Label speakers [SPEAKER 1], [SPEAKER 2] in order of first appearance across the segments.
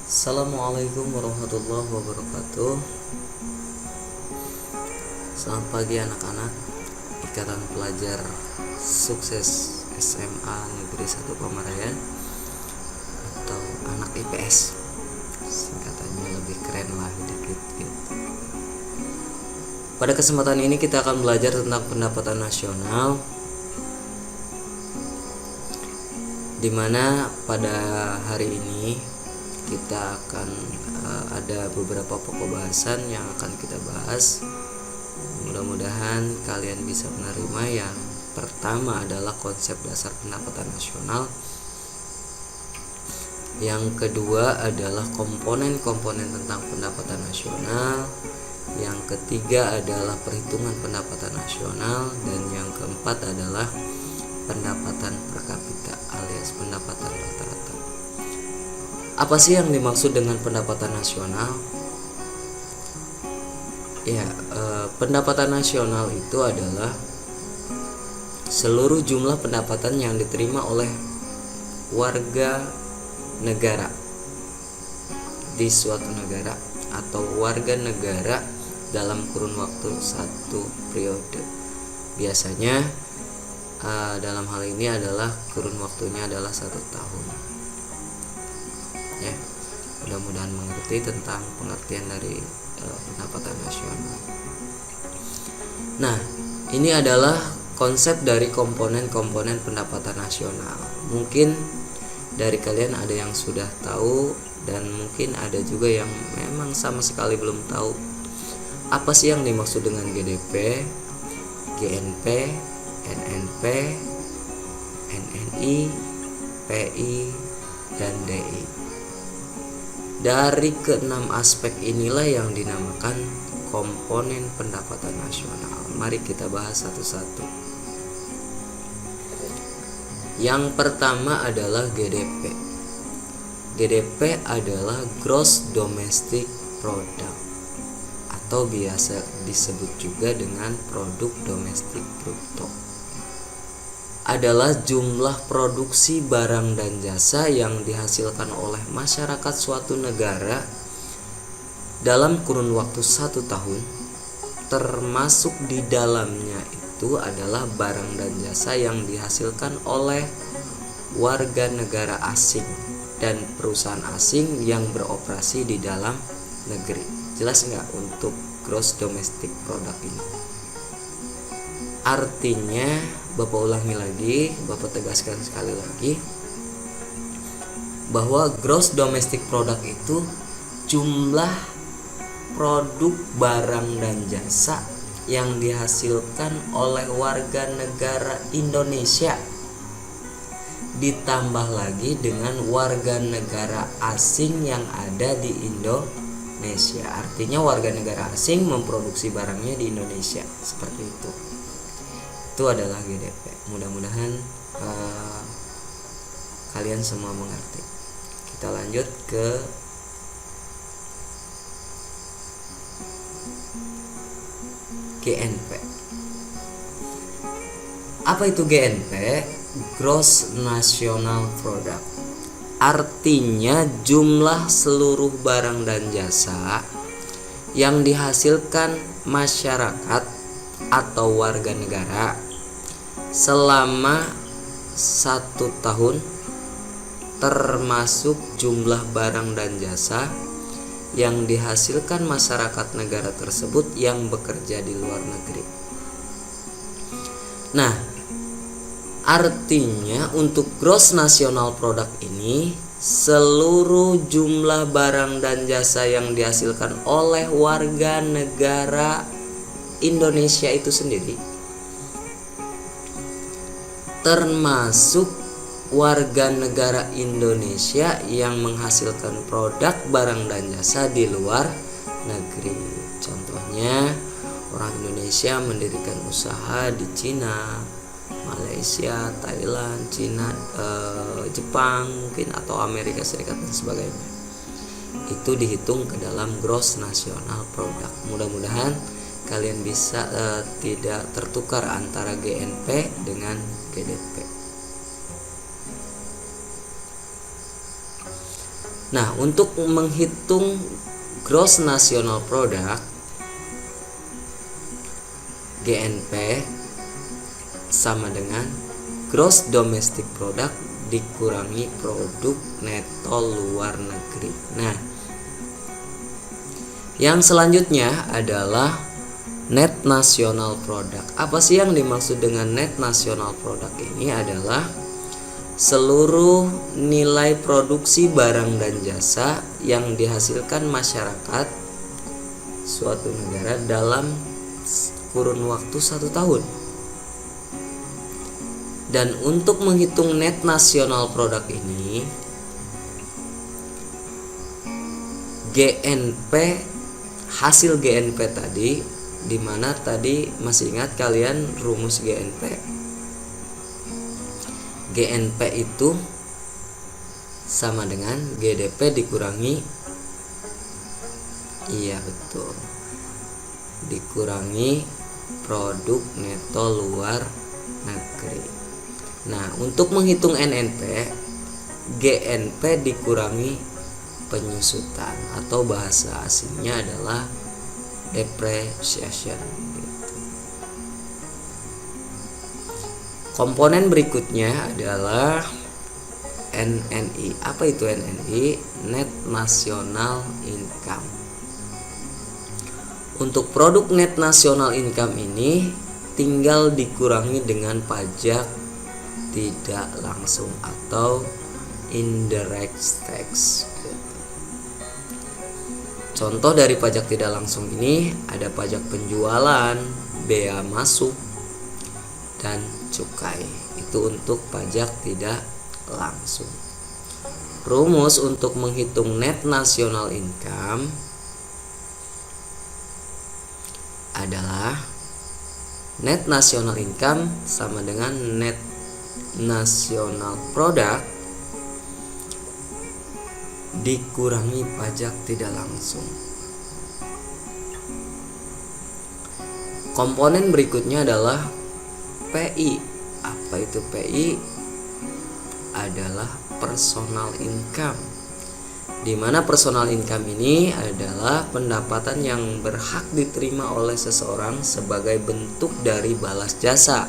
[SPEAKER 1] Assalamualaikum warahmatullahi wabarakatuh. Selamat pagi anak-anak Ikatan Pelajar Sukses SMA Negeri 1 Pamarayan atau anak IPS, singkatannya lebih keren lah dikit gitu. Pada kesempatan ini kita akan belajar tentang pendapatan nasional, dimana pada hari ini kita akan ada beberapa pokok bahasan yang akan kita bahas. Mudah-mudahan kalian bisa menerima. Yang pertama adalah konsep dasar pendapatan nasional. Yang kedua adalah komponen-komponen tentang pendapatan nasional. Yang ketiga adalah perhitungan pendapatan nasional. Dan yang keempat adalah pendapatan per kapita alias pendapatan rata-rata. Apa sih yang dimaksud dengan pendapatan nasional? Ya, pendapatan nasional itu adalah seluruh jumlah pendapatan yang diterima oleh warga negara di suatu negara atau warga negara dalam kurun waktu satu periode. Biasanya dalam hal ini adalah kurun waktunya adalah 1 tahun. Ya, mudah-mudahan mengerti tentang pengertian dari pendapatan nasional. Nah, ini adalah konsep dari komponen-komponen pendapatan nasional. Mungkin dari kalian ada yang sudah tahu dan mungkin ada juga yang memang sama sekali belum tahu apa sih yang dimaksud dengan GDP, GNP, NNP, NNI, PI, dan DI. Dari keenam aspek inilah yang dinamakan komponen pendapatan nasional. Mari kita bahas satu-satu. Yang pertama adalah GDP. GDP adalah Gross Domestic Product atau biasa disebut juga dengan produk domestik bruto. Adalah jumlah produksi barang dan jasa yang dihasilkan oleh masyarakat suatu negara dalam kurun waktu 1 tahun, termasuk di dalamnya itu adalah barang dan jasa yang dihasilkan oleh warga negara asing dan perusahaan asing yang beroperasi di dalam negeri. Jelas nggak untuk gross domestic product ini? Artinya, Bapak ulangi lagi, Bapak tegaskan sekali lagi, bahwa gross domestic product itu jumlah produk barang dan jasa yang dihasilkan oleh warga negara Indonesia ditambah lagi dengan warga negara asing yang ada di Indonesia. Artinya warga negara asing memproduksi barangnya di Indonesia, seperti itu. Itu adalah GDP. Mudah-mudahan kalian semua mengerti. Kita lanjut ke GNP. Apa itu GNP? Gross National Product. Artinya jumlah seluruh barang dan jasa yang dihasilkan masyarakat atau warga negara selama 1 tahun, termasuk jumlah barang dan jasa yang dihasilkan masyarakat negara tersebut yang bekerja di luar negeri. Nah, artinya untuk gross national product ini seluruh jumlah barang dan jasa yang dihasilkan oleh warga negara Indonesia itu sendiri, termasuk warga negara Indonesia yang menghasilkan produk barang dan jasa di luar negeri. Contohnya, orang Indonesia mendirikan usaha di Cina, Malaysia, Thailand, Cina, Jepang mungkin, atau Amerika Serikat dan sebagainya. Itu dihitung ke dalam gross national product. Mudah-mudahan kalian bisa tidak tertukar antara GNP dengan GDP. Nah, untuk menghitung gross national product GNP sama dengan gross domestic product dikurangi produk neto luar negeri. Nah, yang selanjutnya adalah net national product. Apa sih yang dimaksud dengan net national product? Ini adalah seluruh nilai produksi barang dan jasa yang dihasilkan masyarakat suatu negara dalam kurun waktu 1 tahun. Dan untuk menghitung net national product ini, GNP, hasil GNP tadi, dimana tadi masih ingat kalian rumus GNP? GNP itu sama dengan GDP dikurangi, iya betul, dikurangi produk neto luar negeri. Nah, untuk menghitung NNP, GNP dikurangi penyusutan atau bahasa aslinya adalah depreciation. Komponen berikutnya adalah NNI. Apa itu NNI? Net National Income. Untuk produk net national income ini tinggal dikurangi dengan pajak tidak langsung atau indirect tax. Contoh dari pajak tidak langsung ini ada pajak penjualan, bea masuk, dan cukai. Itu untuk pajak tidak langsung. Rumus untuk menghitung net national income adalah net national income sama dengan net national product dikurangi pajak tidak langsung. Komponen berikutnya adalah PI. Apa itu PI? Adalah personal income, di mana personal income ini adalah pendapatan yang berhak diterima oleh seseorang sebagai bentuk dari balas jasa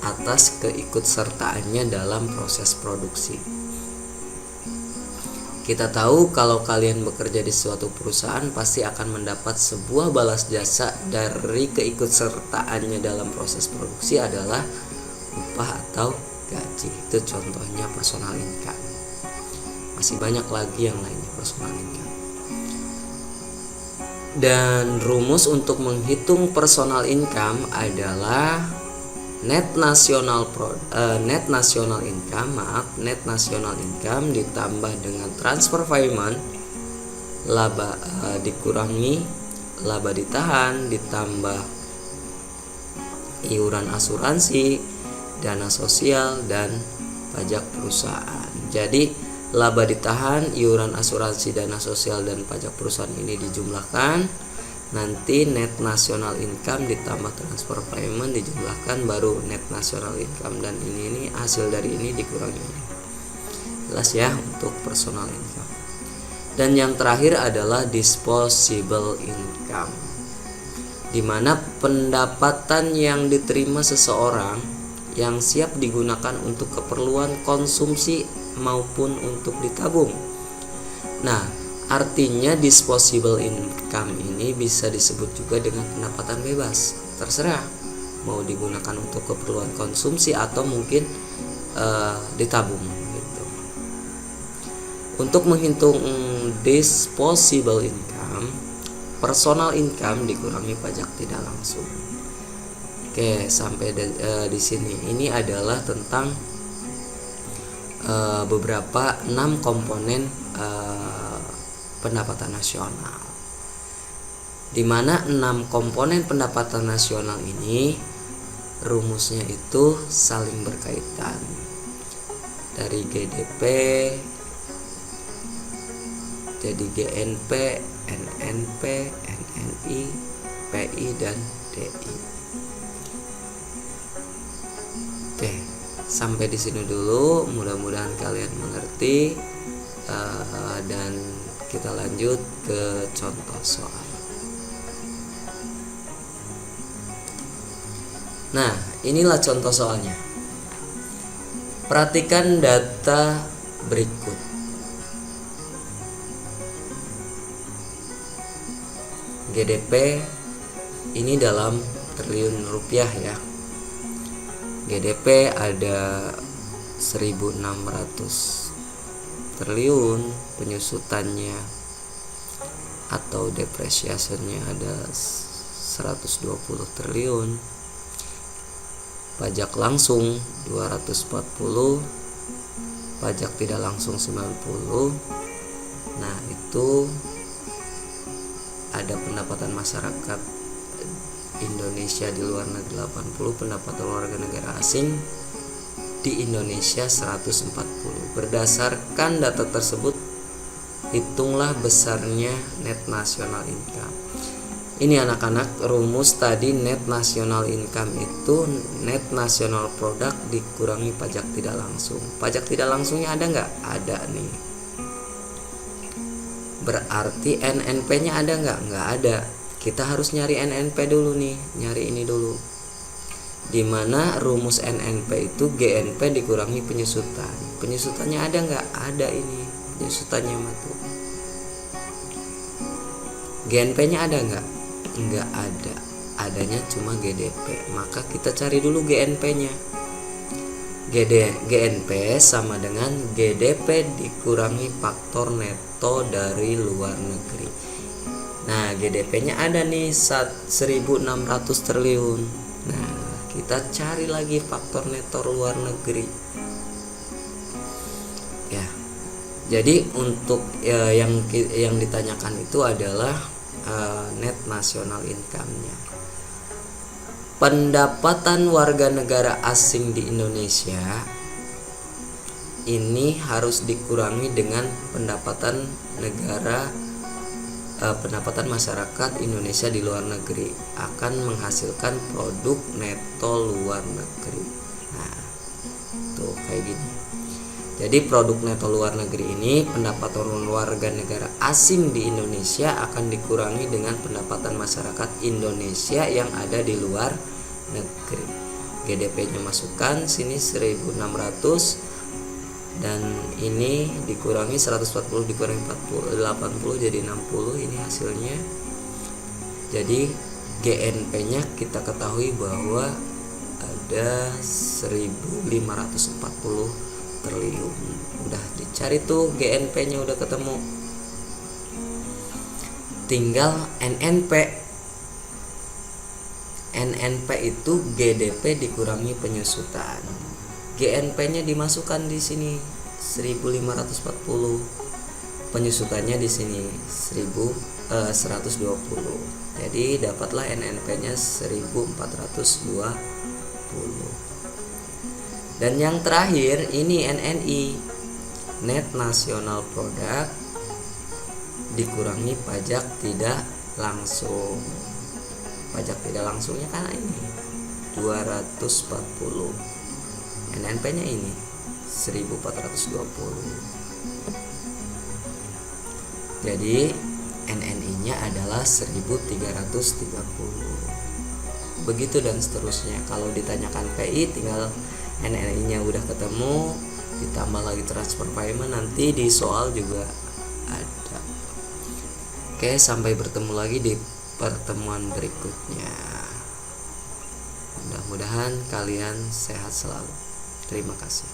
[SPEAKER 1] atas keikutsertaannya dalam proses produksi. Kita tahu kalau kalian bekerja di suatu perusahaan pasti akan mendapat sebuah balas jasa dari keikutsertaannya dalam proses produksi adalah upah atau gaji. Itu contohnya personal income. Masih banyak lagi yang lainnya personal income. Dan rumus untuk menghitung personal income adalah net national income ditambah dengan transfer payment laba dikurangi laba ditahan ditambah iuran asuransi, dana sosial, dan pajak perusahaan. Jadi laba ditahan, iuran asuransi, dana sosial, dan pajak perusahaan ini dijumlahkan. Nanti net national income ditambah transfer payment dijumlahkan, baru net national income, dan ini hasil dari ini dikurangi ini. Jelas ya untuk personal income. Dan yang terakhir adalah disposable income, di mana pendapatan yang diterima seseorang yang siap digunakan untuk keperluan konsumsi maupun untuk ditabung. Nah, artinya disposable income ini bisa disebut juga dengan pendapatan bebas. Terserah mau digunakan untuk keperluan konsumsi atau mungkin ditabung gitu. Untuk menghitung disposable income, personal income dikurangi pajak tidak langsung. Oke, sampai di sini. Ini adalah tentang beberapa 6 komponen pendapatan nasional, di mana 6 komponen pendapatan nasional ini rumusnya itu saling berkaitan dari GDP jadi GNP, NNP, NNI, PI, dan DI. Oke, sampai di sini dulu. Mudah-mudahan kalian mengerti dan kita lanjut ke contoh soal. Nah, inilah contoh soalnya. Perhatikan data berikut. GDP ini dalam triliun rupiah ya. GDP ada 1.600 triliun, penyusutannya atau depresiasinya ada 120 triliun, pajak langsung 240, pajak tidak langsung 90. Nah, itu ada pendapatan masyarakat Indonesia di luar negeri 80, pendapatan warga negara asing di Indonesia 140. Berdasarkan data tersebut, hitunglah besarnya net national income. Ini anak-anak, rumus tadi net national income itu net national product dikurangi pajak tidak langsung. Pajak tidak langsungnya ada nggak? Ada nih. Berarti NNP-nya ada nggak? Nggak ada. Kita harus nyari NNP dulu nih, nyari ini dulu. Dimana rumus NNP itu GNP dikurangi penyusutan. Penyusutannya ada nggak? Ada ini penyusutannya tuh. GNP-nya ada nggak? Nggak ada. Adanya cuma GDP. Maka kita cari dulu GNP-nya. GNP sama dengan GDP dikurangi faktor neto dari luar negeri. Nah, GDP-nya ada nih 1.600 triliun. Nah, kita cari lagi faktor neto luar negeri. Ya. Jadi untuk yang ditanyakan itu adalah net national income-nya. Pendapatan warga negara asing di Indonesia ini harus dikurangi dengan pendapatan masyarakat Indonesia di luar negeri akan menghasilkan produk neto luar negeri. Nah, tuh kayak gini. Jadi produk neto luar negeri ini, pendapatan warga negara asing di Indonesia akan dikurangi dengan pendapatan masyarakat Indonesia yang ada di luar negeri. GDP-nya masukkan sini 1.600 dan ini dikurangi 140 dikurangi 80 jadi 60, ini hasilnya. Jadi GNP-nya kita ketahui bahwa ada 1.540 triliun. Udah dicari tuh GNP-nya udah ketemu. Tinggal NNP. NNP itu GDP dikurangi penyusutan. GNP-nya dimasukkan di sini 1.540. Penyusutannya di sini 120. Jadi dapatlah NNP-nya 1.420. Dan yang terakhir ini NNI, net national product dikurangi pajak tidak langsung. Pajak tidak langsungnya kan ini 240. NNP-nya ini 1.420. Jadi NNI-nya adalah 1.330. Begitu dan seterusnya. Kalau ditanyakan PI tinggal NNI-nya udah ketemu, ditambah lagi transfer payment, nanti di soal juga ada. Oke, sampai bertemu lagi di pertemuan berikutnya. Mudah-mudahan kalian sehat selalu. Terima kasih.